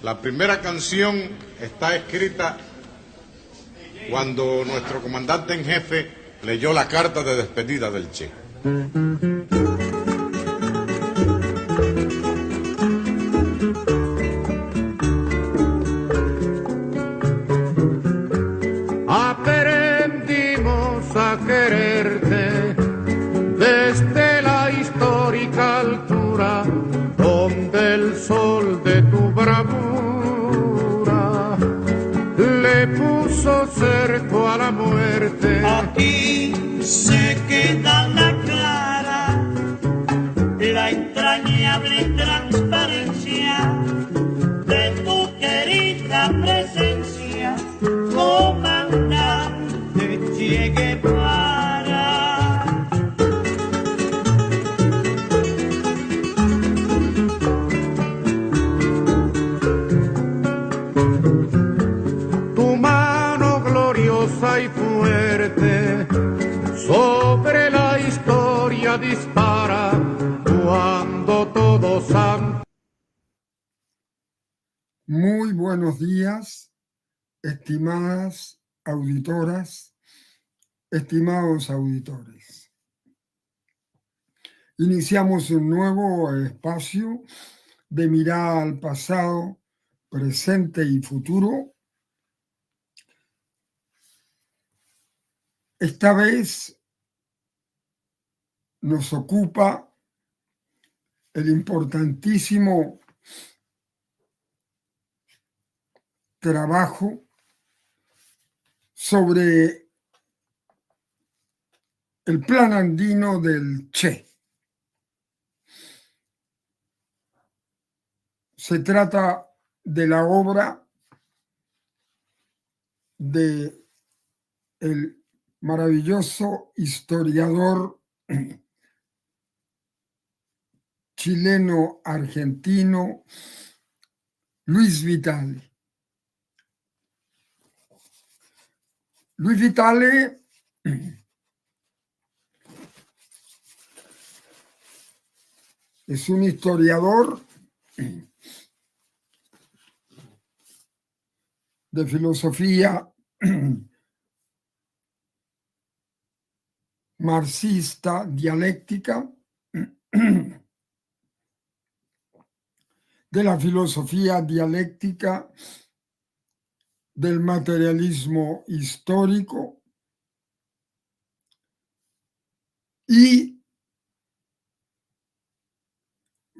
La primera canción está escrita cuando nuestro comandante en jefe leyó la carta de despedida del Che. Aprendimos a quererte desde la histórica altura donde el sol de tu bravura le puso cerco a la muerte. Aquí se queda la clara, la entrañable transparencia de tu querida presencia, comandante Che Guevara. Tu mano gloriosa y fuerte sobre la historia dispara cuando todos han... Muy buenos días, estimadas auditoras, estimados auditores. Iniciamos un nuevo espacio de mirada al pasado, presente y futuro. Esta vez nos ocupa el importantísimo trabajo sobre el plan andino del Che. Se trata de la obra de el maravilloso historiador chileno-argentino Luis Vitale. Luis Vitale es un historiador de filosofía marxista dialéctica, de la filosofía dialéctica del materialismo histórico y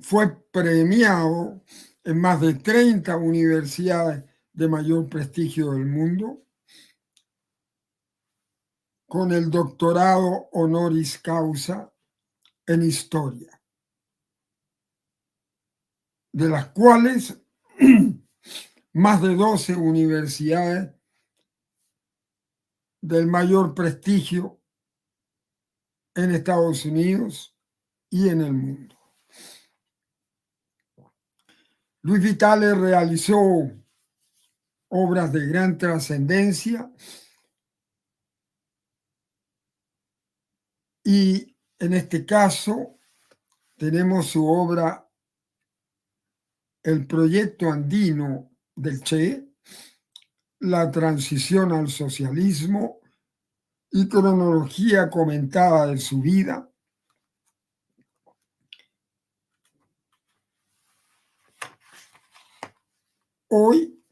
fue premiado en más de 30 universidades de mayor prestigio del mundo con el doctorado honoris causa en historia, de las cuales más de 12 universidades del mayor prestigio en Estados Unidos y en el mundo. Luis Vitale realizó obras de gran trascendencia y en este caso tenemos su obra El proyecto andino del Che, la transición al socialismo y cronología comentada de su vida. Hoy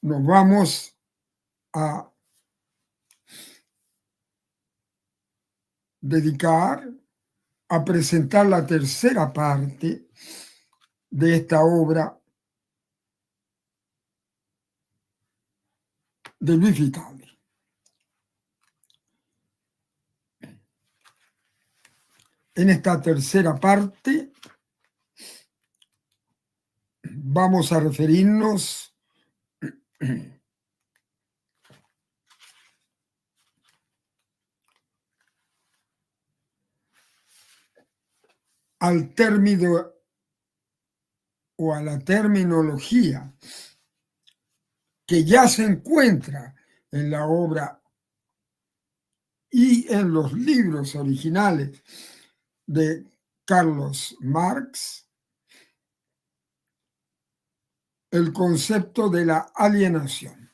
nos vamos a dedicar a presentar la tercera parte de esta obra de Luis Vitale. En esta tercera parte vamos a referirnos al término o a la terminología que ya se encuentra en la obra y en los libros originales de Carlos Marx el concepto de la alienación.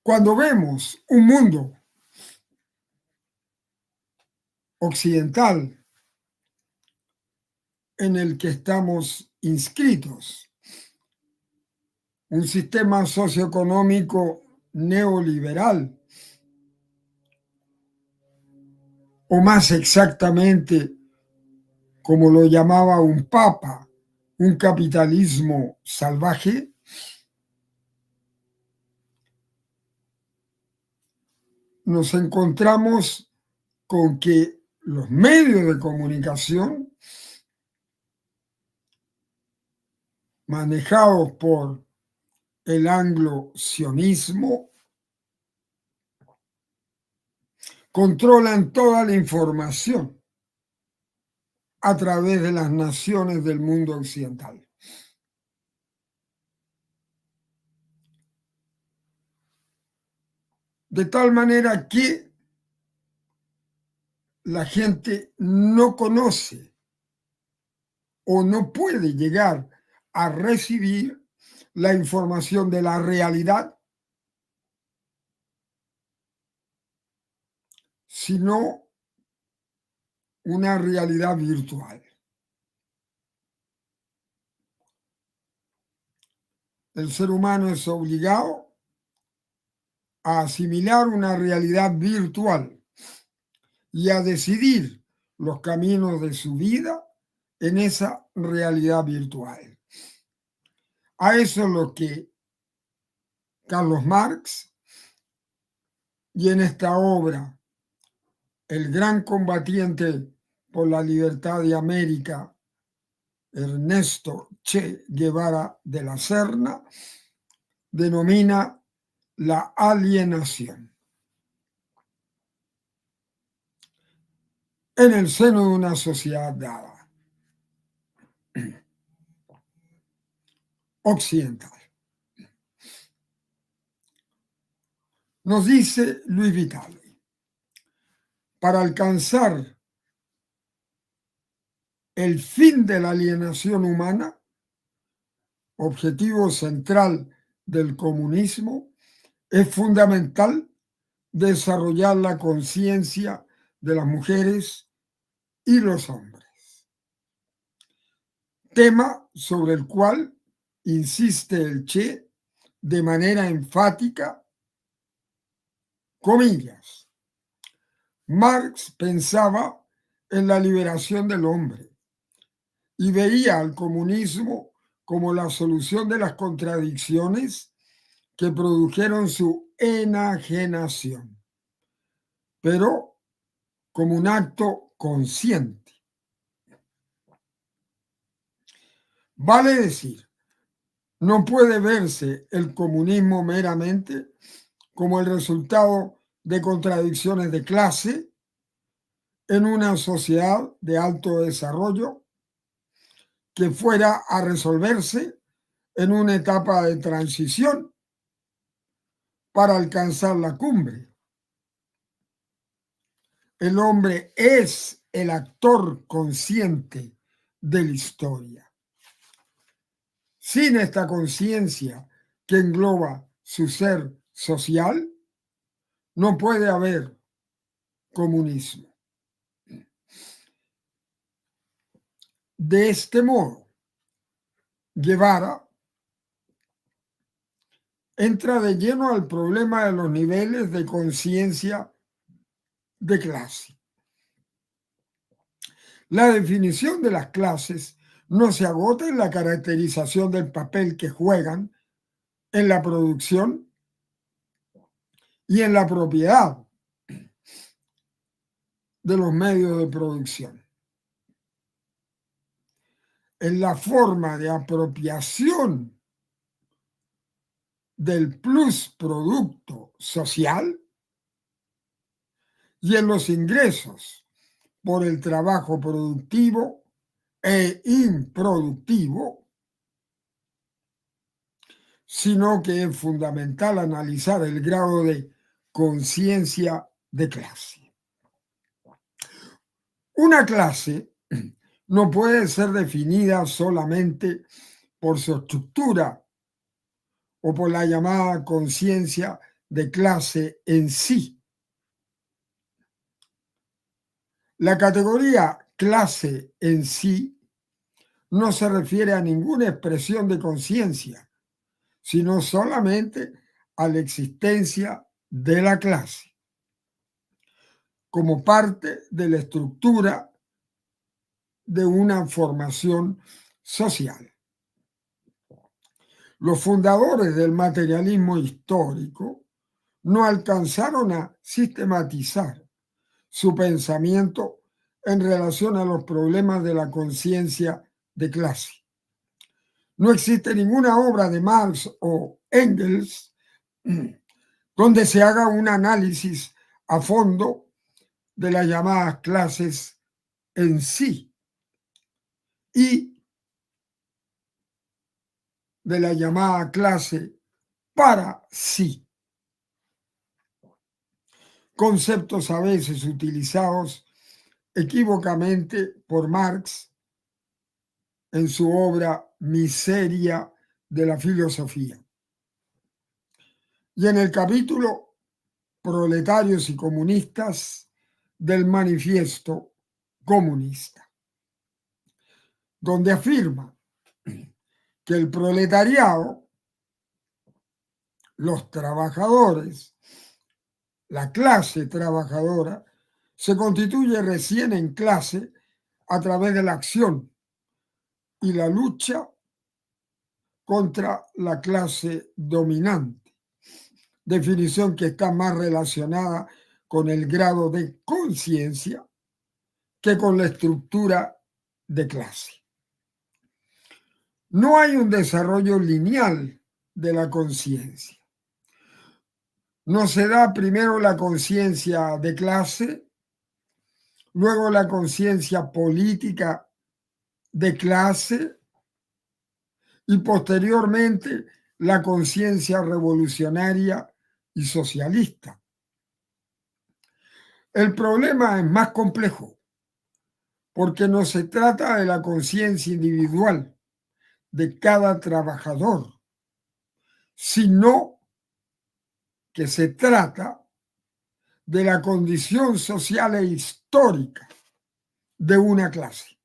Cuando vemos un mundo occidental en el que estamos inscritos, un sistema socioeconómico neoliberal, o más exactamente, como lo llamaba un papa, un capitalismo salvaje, nos encontramos con que los medios de comunicación manejados por el anglo-sionismo controlan toda la información a través de las naciones del mundo occidental. De tal manera que la gente no conoce o no puede llegar a recibir la información de la realidad, sino una realidad virtual. El ser humano es obligado a asimilar una realidad virtual y a decidir los caminos de su vida en esa realidad virtual. A eso es lo que Carlos Marx, y en esta obra, el gran combatiente por la libertad de América, Ernesto Che Guevara de la Serna, denomina la alienación. En el seno de una sociedad dada, occidental. Nos dice Luis Vitale, para alcanzar el fin de la alienación humana, objetivo central del comunismo, es fundamental desarrollar la conciencia de las mujeres y los hombres. Tema sobre el cual insiste el Che de manera enfática, comillas. Marx pensaba en la liberación del hombre y veía al comunismo como la solución de las contradicciones que produjeron su enajenación, pero como un acto consciente. Vale decir, no puede verse el comunismo meramente como el resultado de contradicciones de clase en una sociedad de alto desarrollo que fuera a resolverse en una etapa de transición para alcanzar la cumbre. El hombre es el actor consciente de la historia. Sin esta conciencia que engloba su ser social, no puede haber comunismo. De este modo, Guevara entra de lleno al problema de los niveles de conciencia de clase. La definición de las clases no se agota en la caracterización del papel que juegan en la producción y en la propiedad de los medios de producción. En la forma de apropiación del plusproducto social y en los ingresos por el trabajo productivo e improductivo, sino que es fundamental analizar el grado de conciencia de clase. Una clase no puede ser definida solamente por su estructura o por la llamada conciencia de clase en sí. La categoría clase en sí no se refiere a ninguna expresión de conciencia, sino solamente a la existencia de la clase como parte de la estructura de una formación social. Los fundadores del materialismo histórico no alcanzaron a sistematizar su pensamiento en relación a los problemas de la conciencia de clase. No existe ninguna obra de Marx o Engels donde se haga un análisis a fondo de las llamadas clases en sí y de la llamada clase para sí. Conceptos a veces utilizados equívocamente por Marx en su obra Miseria de la filosofía. Y en el capítulo Proletarios y comunistas del Manifiesto Comunista, donde afirma que el proletariado, los trabajadores, la clase trabajadora, se constituye recién en clase a través de la acción y la lucha contra la clase dominante, definición que está más relacionada con el grado de conciencia que con la estructura de clase. No hay un desarrollo lineal de la conciencia. No se da primero la conciencia de clase, luego la conciencia política de clase y posteriormente la conciencia revolucionaria y socialista. El problema es más complejo porque no se trata de la conciencia individual de cada trabajador, sino que se trata de la condición social e histórica de una clase.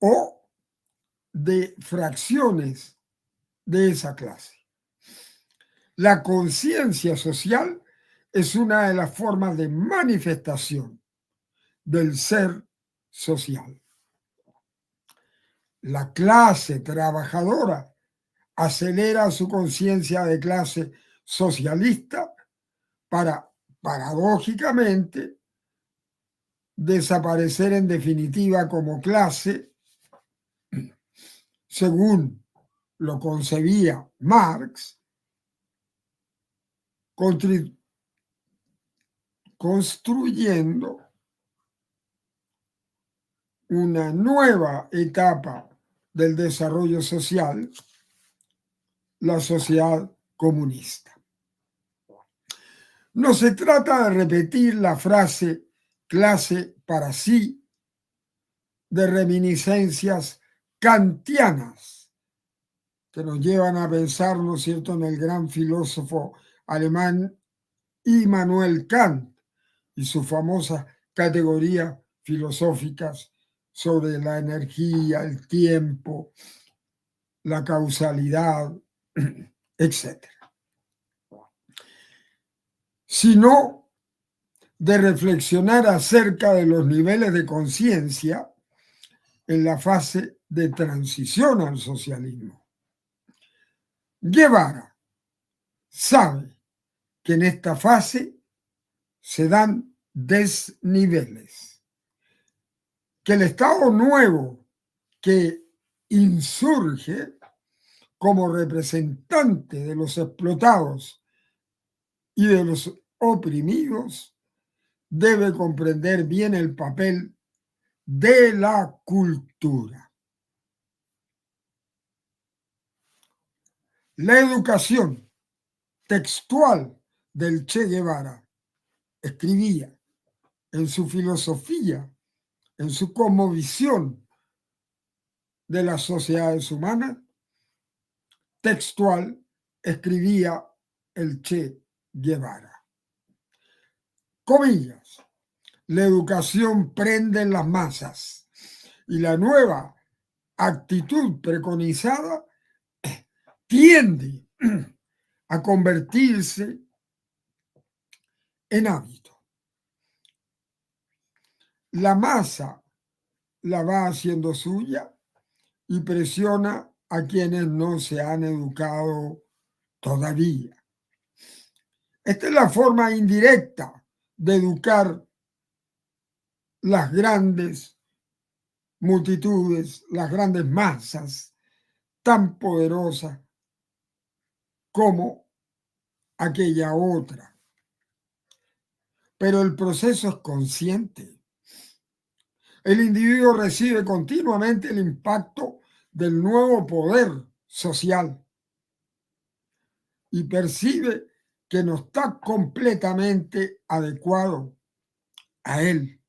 O de fracciones de esa clase. La conciencia social es una de las formas de manifestación del ser social. La clase trabajadora acelera su conciencia de clase socialista para, paradójicamente, desaparecer en definitiva como clase, según lo concebía Marx, construyendo una nueva etapa del desarrollo social, la sociedad comunista. No se trata de repetir la frase clase para sí de reminiscencias kantianas que nos llevan a pensar, ¿no es cierto?, en el gran filósofo alemán Immanuel Kant y sus famosas categorías filosóficas sobre la energía, el tiempo, la causalidad, etc. Sino de reflexionar acerca de los niveles de conciencia en la fase de transición al socialismo. Guevara sabe que en esta fase se dan desniveles, que el Estado nuevo que insurge como representante de los explotados y de los oprimidos debe comprender bien el papel de la cultura. La educación textual del Che Guevara escribía en su filosofía, en su cosmovisión de las sociedades humanas, textual, escribía el Che Guevara. Comillas, la educación prende en las masas y la nueva actitud preconizada tiende a convertirse en hábito. La masa la va haciendo suya y presiona a quienes no se han educado todavía. Esta es la forma indirecta de educar las grandes multitudes, las grandes masas tan poderosas como aquella otra. Pero el proceso es consciente. El individuo recibe continuamente el impacto del nuevo poder social y percibe que no está completamente adecuado a él.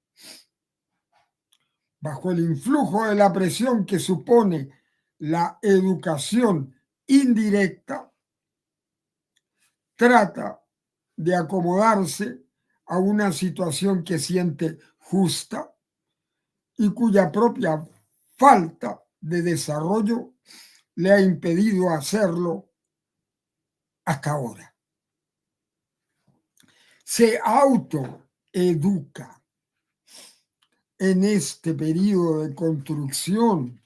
Bajo el influjo de la presión que supone la educación indirecta, trata de acomodarse a una situación que siente justa y cuya propia falta de desarrollo le ha impedido hacerlo hasta ahora. Se autoeduca en este periodo de construcción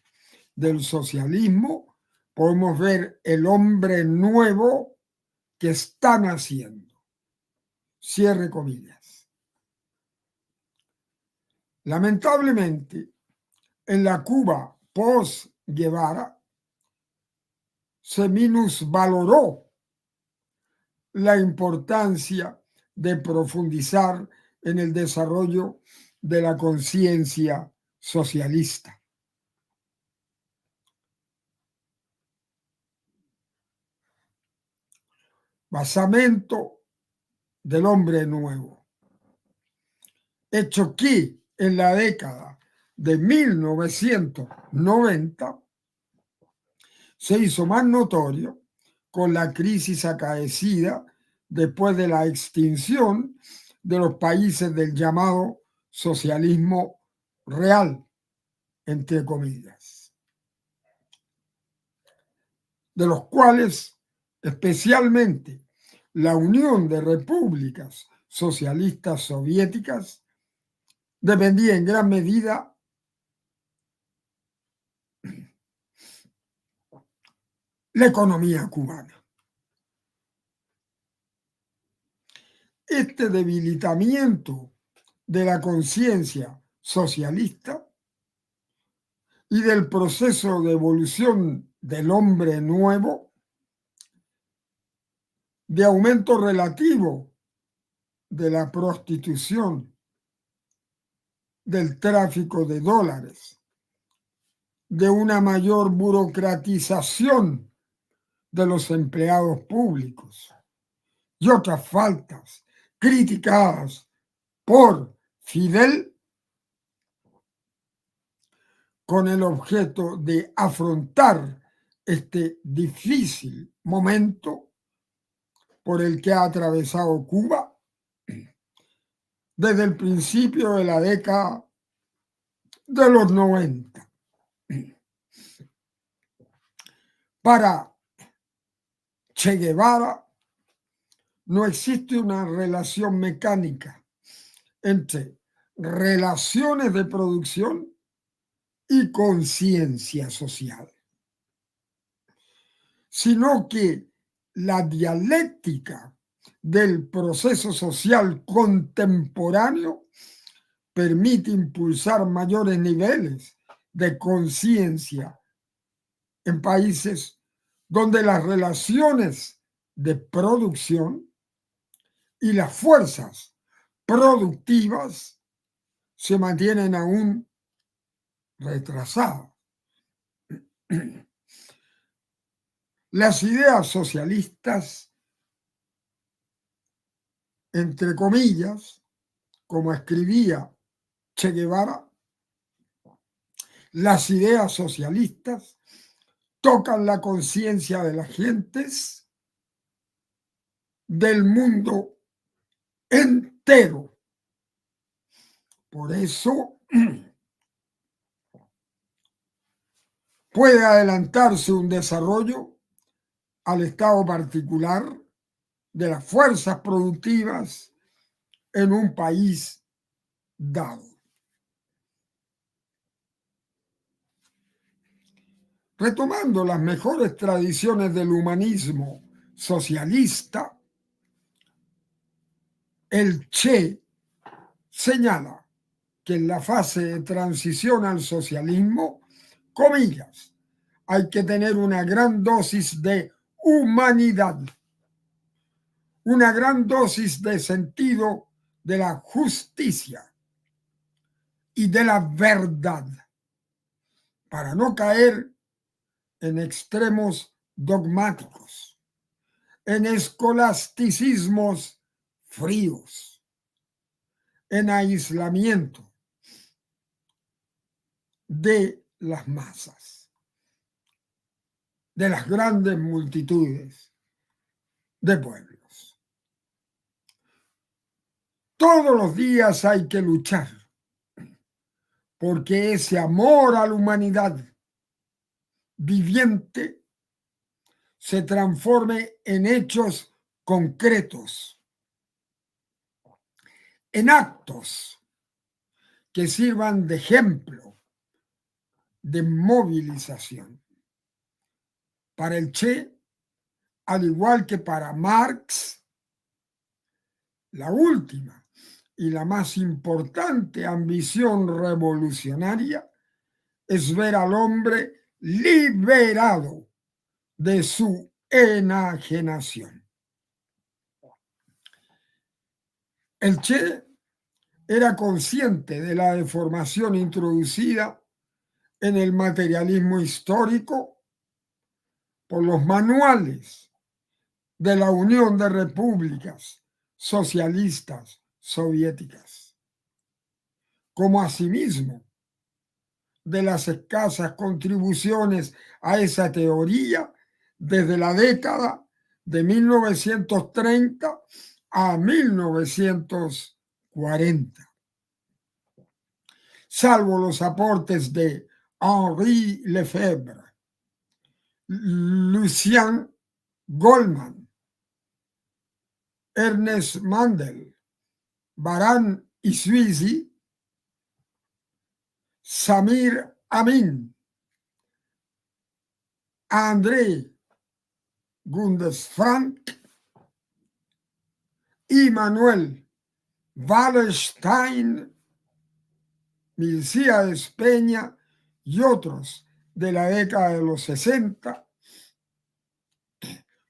del socialismo. Podemos ver el hombre nuevo que están haciendo. Cierre comillas. Lamentablemente, en la Cuba post-Guevara se minusvaloró la importancia de profundizar en el desarrollo de la conciencia socialista. Basamento del hombre nuevo. Hecho que en la década de 1990 se hizo más notorio con la crisis acaecida después de la extinción de los países del llamado socialismo real, entre comillas, de los cuales especialmente la Unión de Repúblicas Socialistas Soviéticas dependía en gran medida la economía cubana. Este debilitamiento de la conciencia socialista y del proceso de evolución del hombre nuevo, de aumento relativo de la prostitución, del tráfico de dólares, de una mayor burocratización de los empleados públicos y otras faltas criticadas por Fidel con el objeto de afrontar este difícil momento por el que ha atravesado Cuba desde el principio de la década de los 90. Para Che Guevara no existe una relación mecánica entre relaciones de producción y conciencia social, sino que la dialéctica del proceso social contemporáneo permite impulsar mayores niveles de conciencia en países donde las relaciones de producción y las fuerzas productivas se mantienen aún retrasadas. Las ideas socialistas entre comillas, como escribía Che Guevara, las ideas socialistas tocan la conciencia de las gentes del mundo entero. Por eso puede adelantarse un desarrollo al estado particular de las fuerzas productivas en un país dado. Retomando las mejores tradiciones del humanismo socialista, el Che señala que en la fase de transición al socialismo, comillas, hay que tener una gran dosis de humanidad, una gran dosis de sentido de la justicia y de la verdad, para no caer en extremos dogmáticos, en escolasticismos fríos, en aislamiento de las masas, de las grandes multitudes de pueblos. Todos los días hay que luchar porque ese amor a la humanidad viviente se transforme en hechos concretos, en actos que sirvan de ejemplo, de movilización. Para el Che, al igual que para Marx, la última y la más importante ambición revolucionaria es ver al hombre liberado de su enajenación. El Che era consciente de la deformación introducida en el materialismo histórico por los manuales de la Unión de Repúblicas Socialistas Soviéticas, como asimismo de las escasas contribuciones a esa teoría desde la década de 1930 a 1940, salvo los aportes de Henri Lefebvre, Lucien Goldman, Ernest Mandel, Baran y Suisi, Samir Amin, André Gunders-Frank y Manuel Wallerstein, Milcíades Peña y otros de la década de los 60,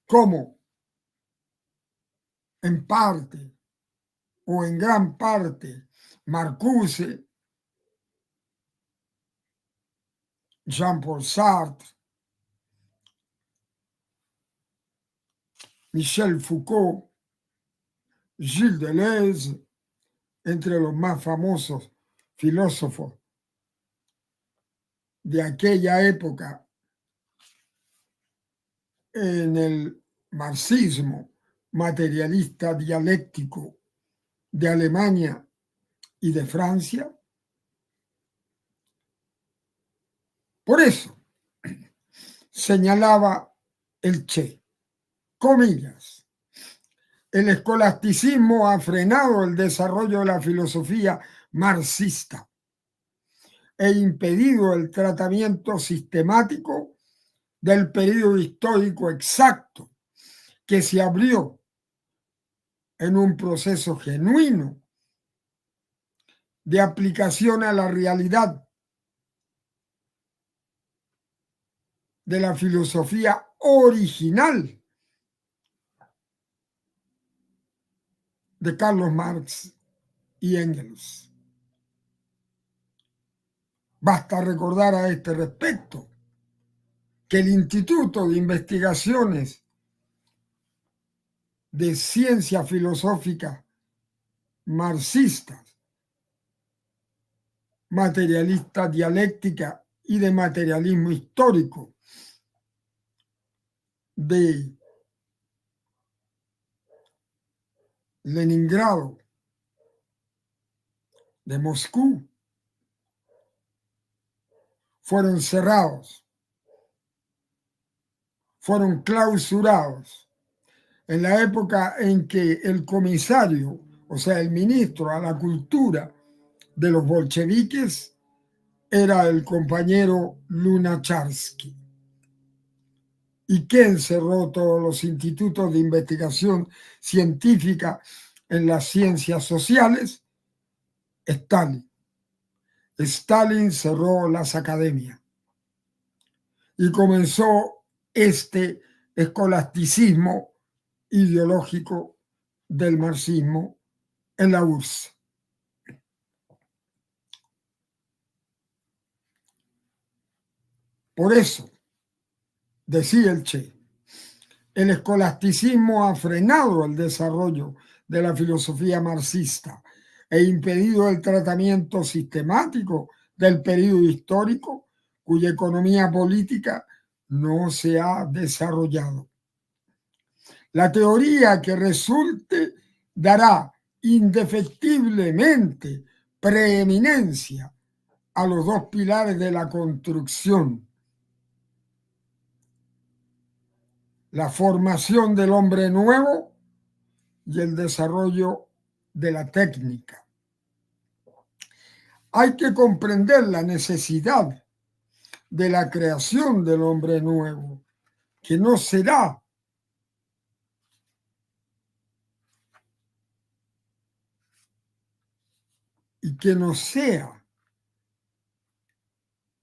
como en parte o en gran parte Marcuse, Jean-Paul Sartre, Michel Foucault, Gilles Deleuze, entre los más famosos filósofos de aquella época en el marxismo materialista dialéctico de Alemania y de Francia. Por eso señalaba el Che, comillas, el escolasticismo ha frenado el desarrollo de la filosofía marxista e impedido el tratamiento sistemático del periodo histórico exacto que se abrió en un proceso genuino de aplicación a la realidad de la filosofía original de Carlos Marx y Engels. Basta recordar a este respecto que el Instituto de Investigaciones de Ciencia Filosófica marxistas, materialista dialéctica y de materialismo histórico de Leningrado, de Moscú, fueron cerrados, fueron clausurados en la época en que el comisario, o sea, el ministro a la cultura de los bolcheviques era el compañero Lunacharsky. ¿Y quién cerró todos los institutos de investigación científica en las ciencias sociales? Stalin. Stalin cerró las academias y comenzó este escolasticismo ideológico del marxismo en la URSS. Por eso, decía el Che, el escolasticismo ha frenado el desarrollo de la filosofía marxista e impedido el tratamiento sistemático del periodo histórico cuya economía política no se ha desarrollado. La teoría que resulte dará indefectiblemente preeminencia a los dos pilares de la construcción: la formación del hombre nuevo y el desarrollo de la técnica. Hay que comprender la necesidad de la creación del hombre nuevo, que no será y que no sea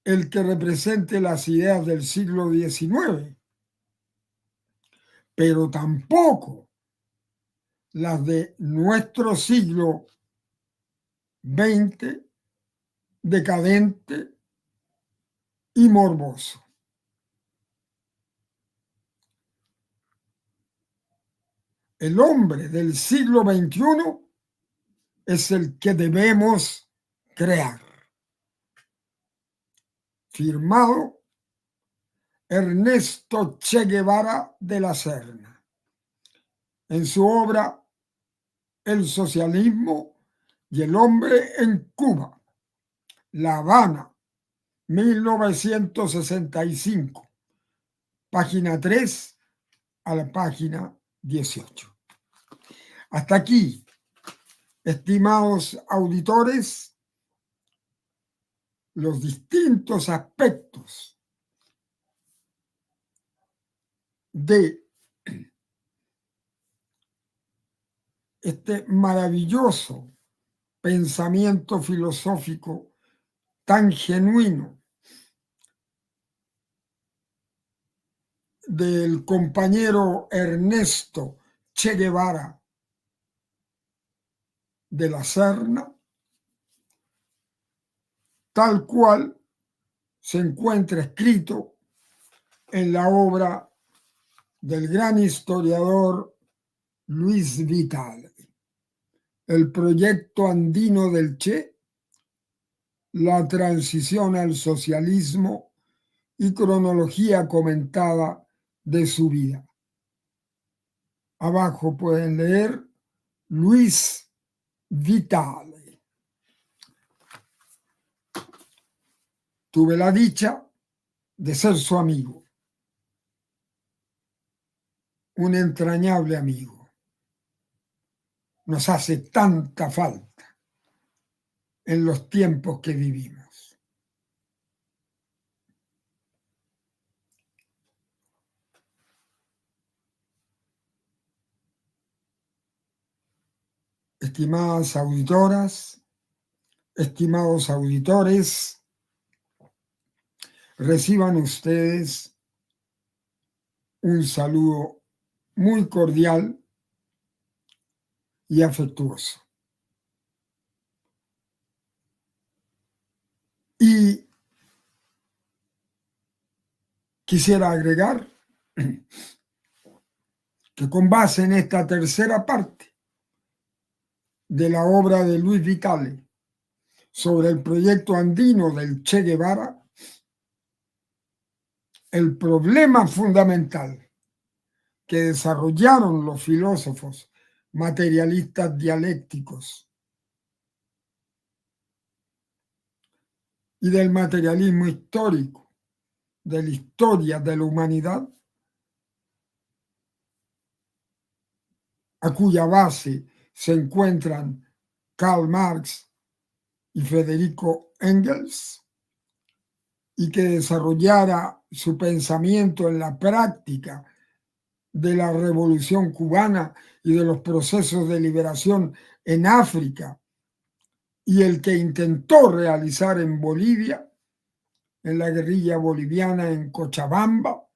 el que represente las ideas del siglo XIX, pero tampoco las de nuestro siglo XX, decadente y morboso. El hombre del siglo XXI es el que debemos crear. Firmado Ernesto Che Guevara de la Serna, en su obra El socialismo y el hombre en Cuba, La Habana, 1965, página 3 a la página 18. Hasta aquí, estimados auditores, los distintos aspectos de este maravilloso pensamiento filosófico tan genuino del compañero Ernesto Che Guevara de la Serna, tal cual se encuentra escrito en la obra del gran historiador Luis Vital, El proyecto andino del Che, la transición al socialismo y cronología comentada de su vida. Abajo pueden leer Luis Vital. Tuve la dicha de ser su amigo, un entrañable amigo. Nos hace tanta falta en los tiempos que vivimos. Estimadas auditoras, estimados auditores, reciban ustedes un saludo muy cordial y afectuoso. Y quisiera agregar que con base en esta tercera parte de la obra de Luis Vitale sobre el proyecto andino del Che Guevara, el problema fundamental que desarrollaron los filósofos materialistas dialécticos y del materialismo histórico, de la historia de la humanidad, a cuya base se encuentran Karl Marx y Federico Engels, y que desarrollara su pensamiento en la práctica de la Revolución Cubana y de los procesos de liberación en África, y el que intentó realizar en Bolivia, en la guerrilla boliviana en Cochabamba,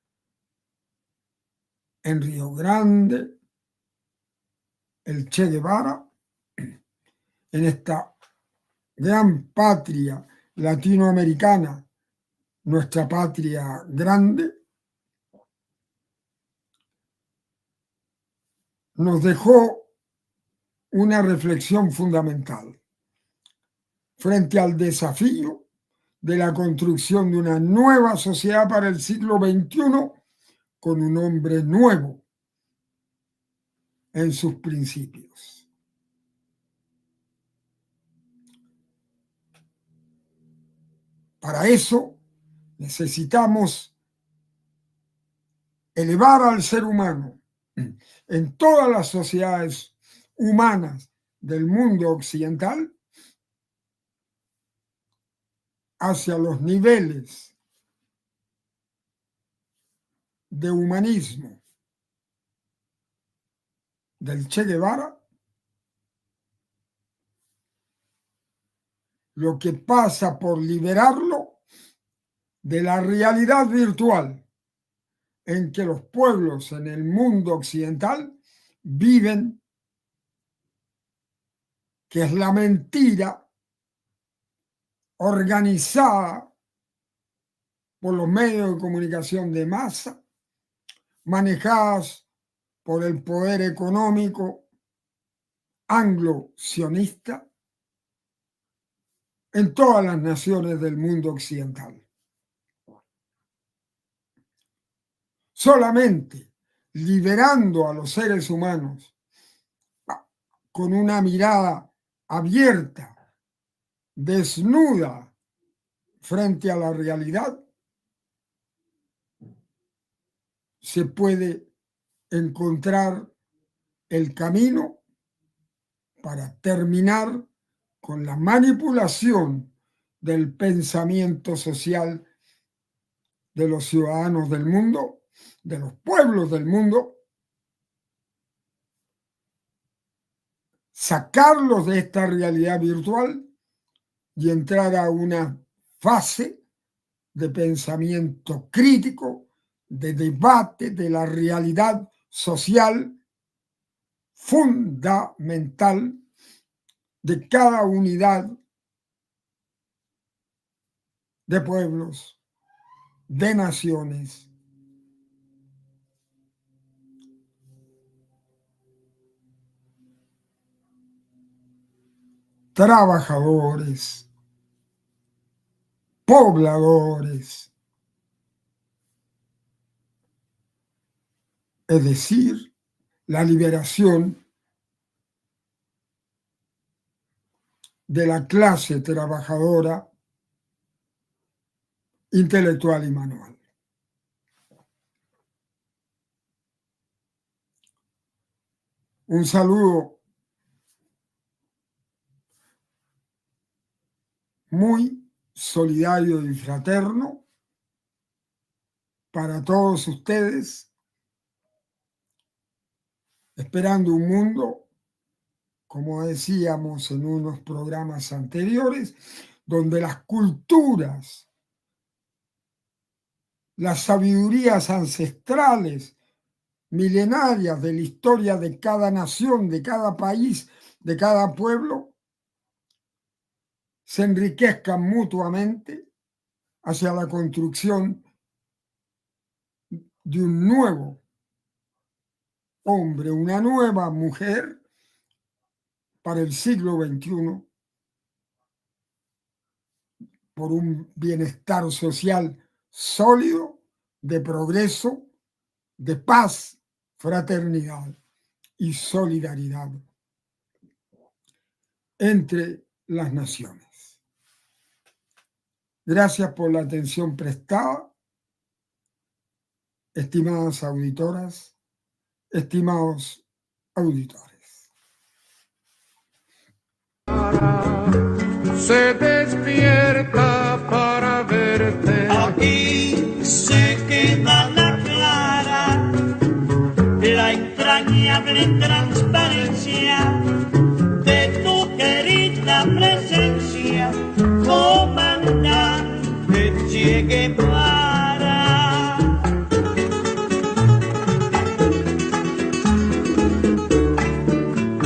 en Río Grande, el Che Guevara, en esta gran patria latinoamericana, nuestra patria grande, nos dejó una reflexión fundamental frente al desafío de la construcción de una nueva sociedad para el siglo XXI con un hombre nuevo en sus principios. Para eso necesitamos elevar al ser humano en todas las sociedades humanas del mundo occidental hacia los niveles de humanismo del Che Guevara, lo que pasa por liberarlo de la realidad virtual en que los pueblos en el mundo occidental viven, que es la mentira organizada por los medios de comunicación de masa, manejadas por el poder económico anglo-sionista en todas las naciones del mundo occidental. Solamente liberando a los seres humanos con una mirada abierta, desnuda frente a la realidad, se puede encontrar el camino para terminar con la manipulación del pensamiento social de los ciudadanos del mundo, de los pueblos del mundo, sacarlos de esta realidad virtual y entrar a una fase de pensamiento crítico, de debate de la realidad social fundamental de cada unidad de pueblos, de naciones, trabajadores, pobladores, es decir, la liberación de la clase trabajadora intelectual y manual. Un saludo muy solidario y fraterno para todos ustedes, esperando un mundo, como decíamos en unos programas anteriores, donde las culturas, las sabidurías ancestrales, milenarias de la historia de cada nación, de cada país, de cada pueblo, se enriquezcan mutuamente hacia la construcción de un nuevo hombre, una nueva mujer para el siglo XXI por un bienestar social sólido, de progreso, de paz, fraternidad y solidaridad entre las naciones. Gracias por la atención prestada, estimadas auditoras, estimados auditores. Se despierta para verte. Aquí se queda la clara, la entrañable transparencia